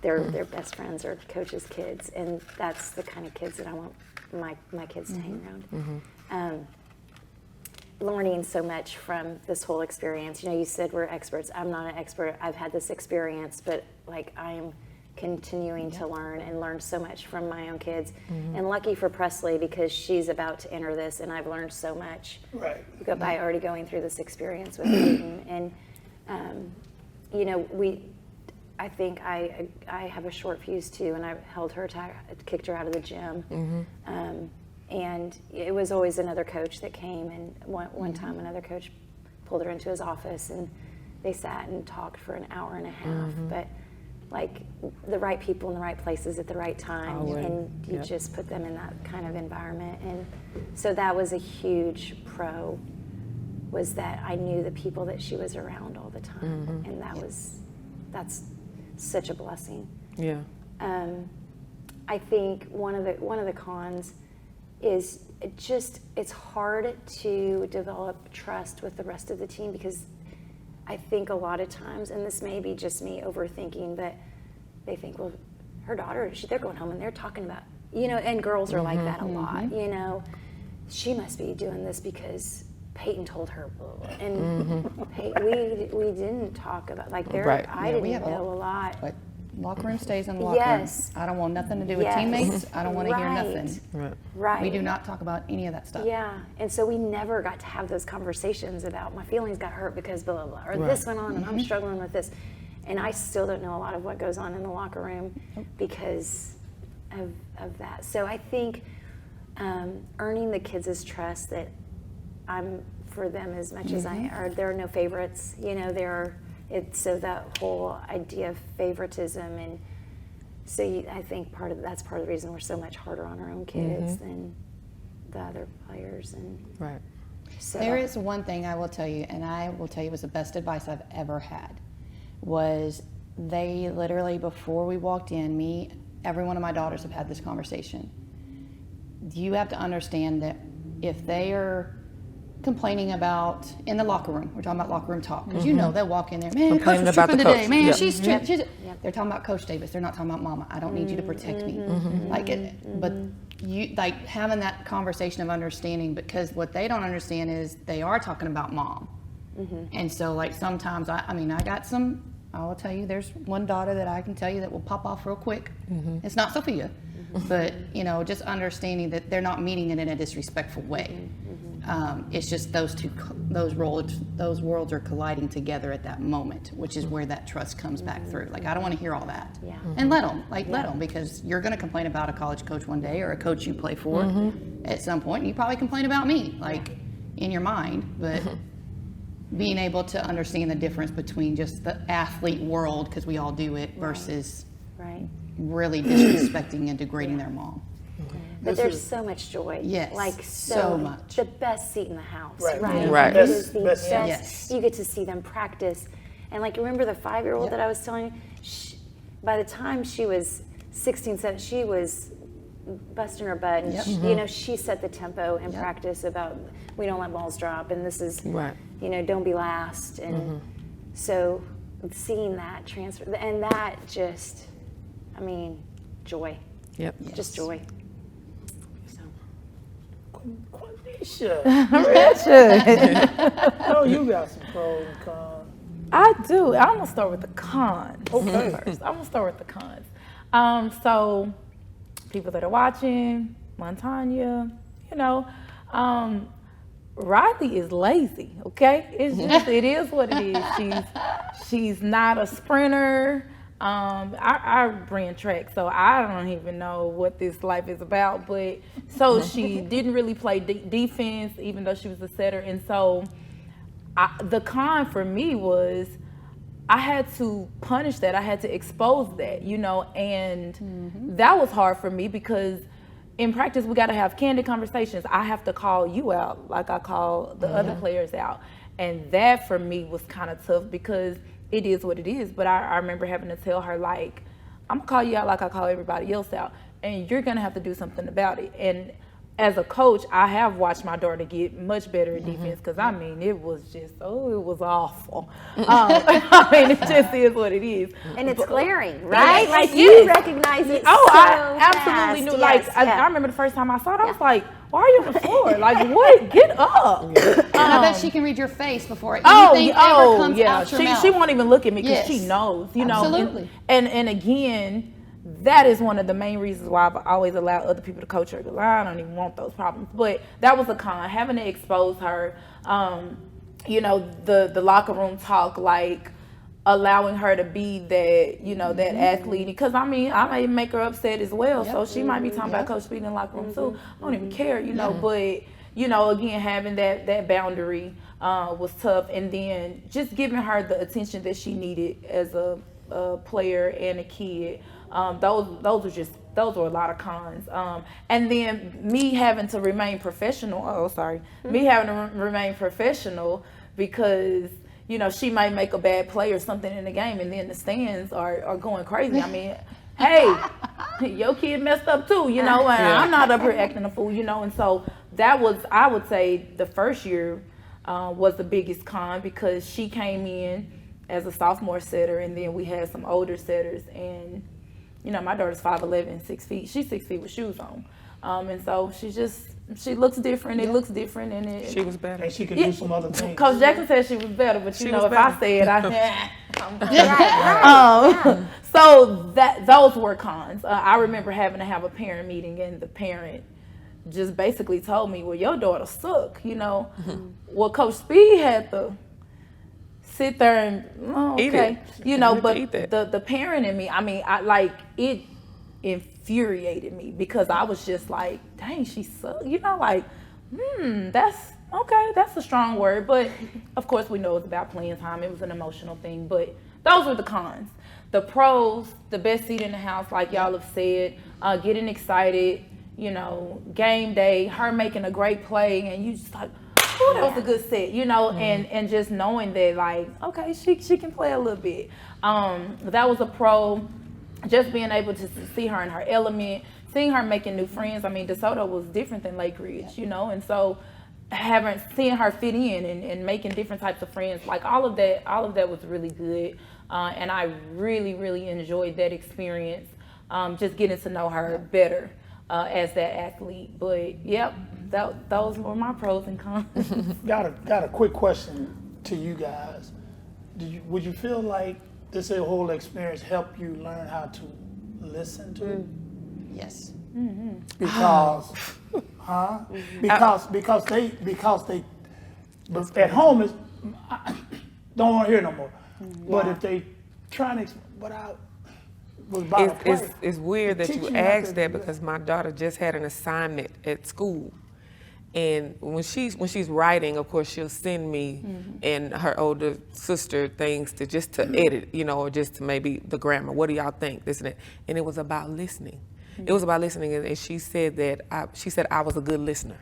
their best friends are coaches' kids, and that's the kind of kids that I want my kids to hang around. Learning so much from this whole experience. You said we're experts. I'm not an expert. I've had this experience, but like I am continuing to learn so much from my own kids. And lucky for Presley, because she's about to enter this, and I've learned so much by already going through this experience with Peyton. And I think I have a short fuse too, and I held her kicked her out of the gym. And it was always another coach that came, and one time another coach pulled her into his office, and they sat and talked for an hour and a half. But like the right people in the right places at the right time, and you just put them in that kind of environment. And so that was a huge pro, was that I knew the people that she was around all the time, and that's such a blessing. Yeah. I think one of the cons is it's hard to develop trust with the rest of the team, because I think a lot of times, and this may be just me overthinking, but they think, well, her daughter, they're going home and they're talking about, and girls are like that a lot, she must be doing this because Peyton told her, and we didn't talk about, like, Right. I didn't know a lot. But locker room stays in the locker Yes. room. I don't want nothing to do with Yes. teammates. I don't want to hear Right. nothing. Right. We do not talk about any of that stuff. Yeah, and so we never got to have those conversations about my feelings got hurt because blah, blah, blah, or this went on and I'm struggling with this. And I still don't know a lot of what goes on in the locker room because of that. So I think earning the kids' trust that I'm for them as much as I are. There are no favorites, so that whole idea of favoritism, and so I think that's part of the reason we're so much harder on our own kids than the other players. And Right. so There is one thing I will tell you, and I will tell you was the best advice I've ever had, was they literally, before we walked in, every one of my daughters have had this conversation. You have to understand that if they are complaining about in the locker room, we're talking about locker room talk, because they'll walk in there, man, coach was about the tripping today, coach. man, Yep. she's tripping. They're talking about Coach Davis. They're not talking about Mama. I don't need you to protect me. But you like having that conversation of understanding, because what they don't understand is they are talking about Mom. And so like sometimes I will tell you, there's one daughter that I can tell you that will pop off real quick. It's not Sophia, but just understanding that they're not meaning it in a disrespectful way. It's just those worlds are colliding together at that moment, which is where that trust comes back through. Like, I don't want to hear all that. Yeah. And let them, because you're going to complain about a college coach one day, or a coach you play for at some point, and you probably complain about me, like in your mind, but being able to understand the difference between just the athlete world, because we all do it, versus right. really disrespecting and degrading their mom. But there's so much joy. Yes, Like so much. The best seat in the house. Right. Right. Right. It is the Best best. seat. Yes. You get to see them practice. And like, remember the 5-year-old that I was telling you? By the time she was 16, 17, she was busting her butt. And she set the tempo in practice about, we don't let balls drop. And this is, Right. don't be last. And so seeing that transfer, and that just, joy. Yep. Just joy. So. Quanisha, Richard. I know you got some pros and cons. I do. I'm gonna start with the cons Okay. first. I'm gonna start with the cons. So people that are watching, Montanya, Riley is lazy. Okay, it is what it is. She's not a sprinter. I ran track, so I don't even know what this life is about. But so she didn't really play defense, even though she was a setter. And so the con for me was I had to punish that. I had to expose that, and that was hard for me because in practice we got to have candid conversations. I have to call you out like I call the other players out. And that for me was kind of tough because it is what it is. But I remember having to tell her, like, I'm gonna call you out like I call everybody else out, and you're gonna have to do something about it. And as a coach, I have watched my daughter get much better at defense because it was just, it was awful. It just is what it is. And it's glaring, right? Like Yes. you recognize it. I so absolutely fast. knew. Like Yes, I remember the first time I saw it, I was like, "Why are you on the floor? Like, what? Get up!" And I bet she can read your face before anything ever comes out your mouth. She won't even look at me because Yes. she knows, Absolutely. And again, that is one of the main reasons why I've always allowed other people to coach her. Because I don't even want those problems. But that was a con, having to expose her. The locker room talk, like allowing her to be that, that athlete. Because I might make her upset as well. So she might be talking about Coach Speed in the locker room too. I don't even care, But again, having that boundary was tough, and then just giving her the attention that she needed as a player and a kid. Those were a lot of cons. And then me having to remain professional. Me having to remain professional because she might make a bad play or something in the game, and then the stands are going crazy. Hey, your kid messed up too, you know, and I'm not up here acting a fool, you know. And so that was, I would say, the first year was the biggest con, because she came in as a sophomore setter, and then we had some older setters. And, you know, my daughter's 5'11", 6 feet. She's 6 feet with shoes on. And so she looks different. It looks different. And She was better. And she could do some other things. Coach Jackson said she was better, but you She know, was if better. I said, Right. so those were cons. I remember having to have a parent meeting, and the parent just basically told me, well, your daughter suck, you know. Well, Coach Speed had to sit there and, Eat okay. it. You know, You but have to eat the parent in me, I mean, it infuriated me, because I was just like, dang, she suck, you know, like, that's okay, that's a strong word, but of course we know it's about playing time. It was an emotional thing, but those were the cons. The pros, the best seat in the house, like y'all have said, getting excited, you know, game day, her making a great play, and you just like, oh, that was a good set, you know, and just knowing that, like, okay, she can play a little bit. That was a pro. Just being able to see her in her element, seeing her making new friends. I mean, DeSoto was different than Lake Ridge, you know, and so seeing her fit in and making different types of friends, like all of that was really good. And I really, really enjoyed that experience, just getting to know her better as that athlete. But yep, those were my pros and cons. Got a quick question to you guys. Would you feel like this whole experience helped you learn how to listen to? Yes. Because, because they, but at home is, I don't want to hear no more. But if they trying to, but I was about to play. It's weird that Teach you you how asked to that, do because my daughter just had an assignment at school. And when she's writing, of course, she'll send me and her older sister things to edit, you know, or just to maybe the grammar. What do y'all think? This and that. And it was about listening. It was about listening, and she said that I was a good listener.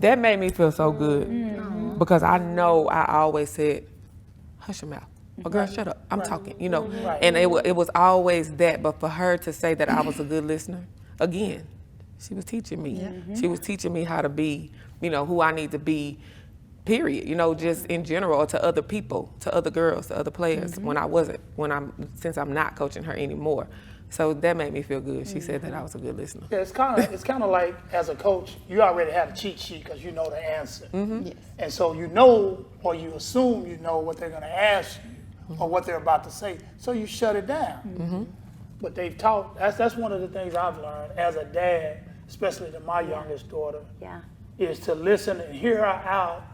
That made me feel so good, because I know I always said, hush your mouth. Or girl, shut up. I'm talking, you know. And it was always that. But for her to say that I was a good listener, again, she was teaching me. She was teaching me how to be, you know, who I need to be, period. You know, just in general, or to other people, to other girls, to other players, since I'm not coaching her anymore. So that made me feel good. She said that I was a good listener. Yeah, it's kind of like, as a coach, you already have a cheat sheet because you know the answer. Yes. And so you know, or you assume you know what they're going to ask you or what they're about to say. So you shut it down. But they've taught, that's one of the things I've learned as a dad, especially to my youngest daughter, is to listen and hear her out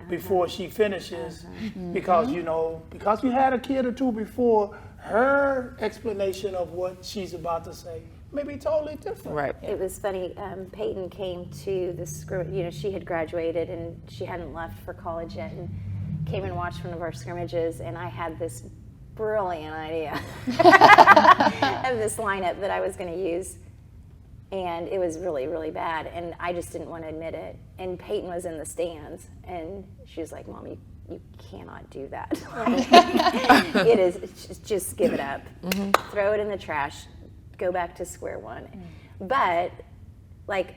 before she finishes, because you know, because you had a kid or two before, her explanation of what she's about to say may be totally different. Right. It was funny. Peyton came to this, you know, she had graduated and she hadn't left for college yet, and came and watched one of our scrimmages, and I had this brilliant idea of this lineup that I was going to use, and it was really, really bad, and I just didn't want to admit it. And Peyton was in the stands, and she was like, "Mom, you cannot do that. It is, just give it up. Throw it in the trash, go back to square one." But like,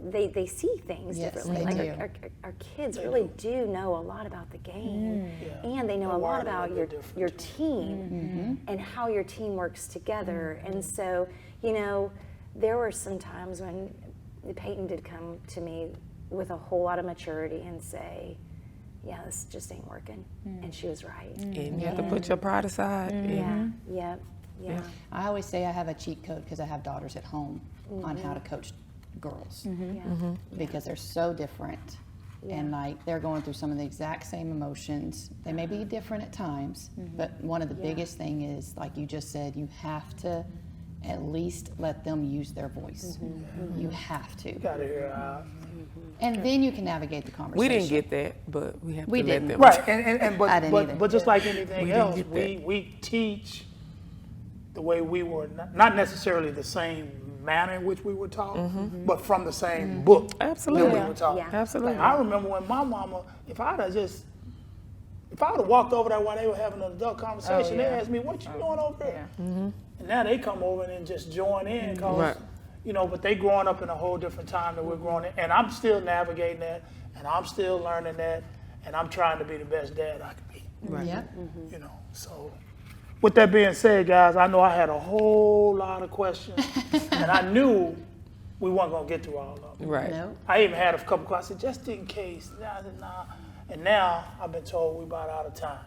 they see things differently. They Like do. our kids really do know a lot about the game, and they know a lot about your team and how your team works together. And so, you know, there were some times when Peyton did come to me with a whole lot of maturity and say, "Yeah, this just ain't working," and she was right. And you have to put your pride aside. Yeah. I always say I have a cheat code because I have daughters at home on how to coach girls because they're so different. And like they're going through some of the exact same emotions. They may be different at times, but one of the biggest thing is, like you just said, you have to at least let them use their voice. You have to. Got to hear her out. And then you can navigate the conversation. We didn't get that, but we have We to let didn't. them. Right, I didn't either. but just like anything We didn't else, get that. we teach the way we were, not necessarily the same manner in which we were taught, but from the same book Absolutely. that we were taught. Yeah. Absolutely. Like, I remember when my mama, if I would have walked over there while they were having an adult conversation, they asked me, "What you doing over there?" And now they come over and just join in because, Right. you know, but they growing up in a whole different time than we're growing in. And I'm still navigating that, and I'm still learning that, and I'm trying to be the best dad I can be. Right. Yep. You know, so with that being said, guys, I know I had a whole lot of questions, and I knew we weren't gonna get through all of them. Right. No. I even had a couple questions just in case. Nah. And now I've been told we about out of time.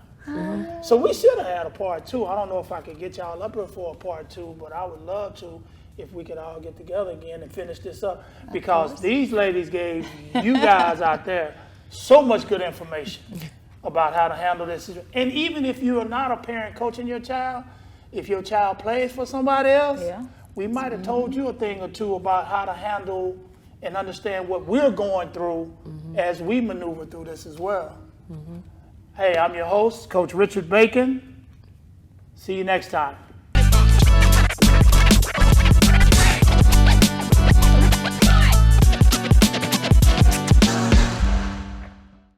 So we should have had a part 2. I don't know if I could get y'all up here for a part 2, but I would love to if we could all get together again and finish this up, because these ladies gave you guys out there so much good information about how to handle this situation. And even if you are not a parent coaching your child, if your child plays for somebody else, Yeah. we might have told you a thing or two about how to handle and understand what we're going through as we maneuver through this as well. Hey, I'm your host, Coach Richard Bacon. See you next time.